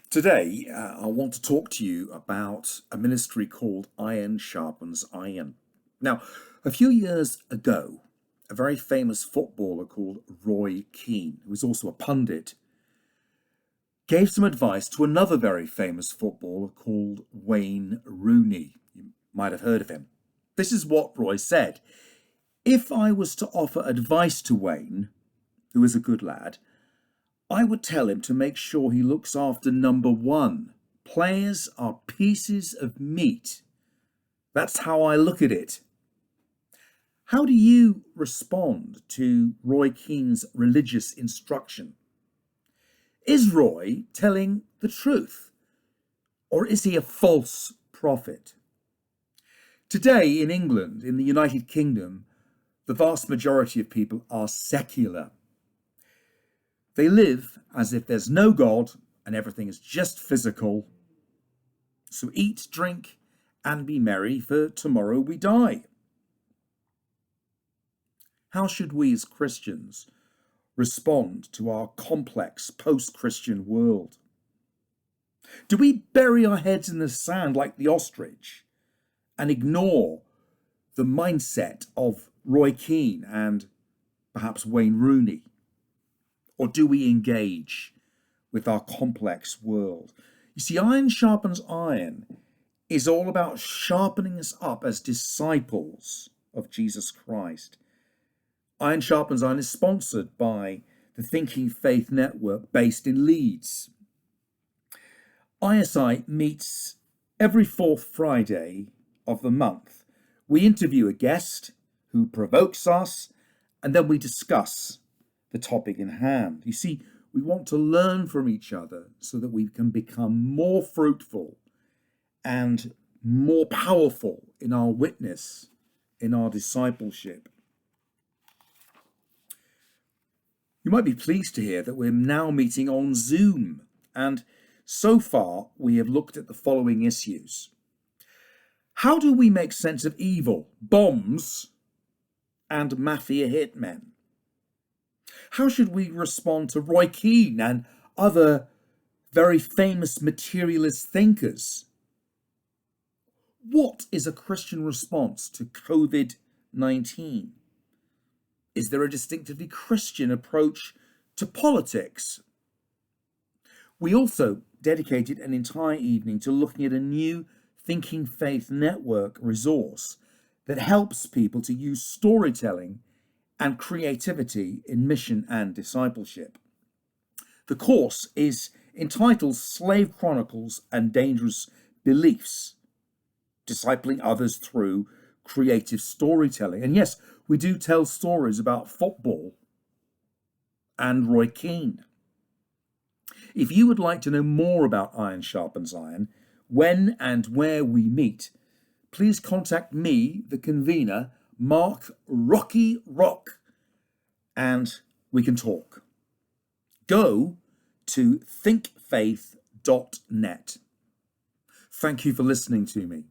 Today, I want to talk to you about a ministry called Iron Sharpens Iron. Now, a few years ago, a very famous footballer called Roy Keane, who was also a pundit, gave some advice to another very famous footballer called Wayne Rooney. You might have heard of him. This is what Roy said. If I was to offer advice to Wayne, who is a good lad, I would tell him to make sure he looks after number one. Players are pieces of meat. That's how I look at it. How do you respond to Roy Keane's religious instruction? Is Roy telling the truth, or is he a false prophet? Today in England, in the United Kingdom, the vast majority of people are secular. They live as if there's no God and everything is just physical. So eat, drink, and be merry, for tomorrow we die. How should we as Christians respond to our complex post-Christian world? Do we bury our heads in the sand like the ostrich and ignore the mindset of Roy Keane and perhaps Wayne Rooney? Or do we engage with our complex world? You see, Iron Sharpens Iron is all about sharpening us up as disciples of Jesus Christ. Iron Sharpens Iron is sponsored by the Thinking Faith Network based in Leeds. ISI meets every fourth Friday of the month. We interview a guest who provokes us, and then we discuss the topic in hand. You see, we want to learn from each other so that we can become more fruitful and more powerful in our witness, in our discipleship. You might be pleased to hear that we're now meeting on Zoom, and so far we have looked at the following issues. How do we make sense of evil, bombs, and mafia hitmen? How should we respond to Roy Keane and other very famous materialist thinkers? What is a Christian response to COVID-19? Is there a distinctively Christian approach to politics? We also dedicated an entire evening to looking at a new Thinking Faith Network resource that helps people to use storytelling and creativity in mission and discipleship. The course is entitled Slave Chronicles and Dangerous Beliefs, Discipling Others Through Creative Storytelling. And yes, we do tell stories about football and Roy Keane. If you would like to know more about Iron Sharpens Iron, when and where we meet, please contact me, the convener, Mark Rocky Rock, and we can talk. Go to thinkfaith.net. Thank you for listening to me.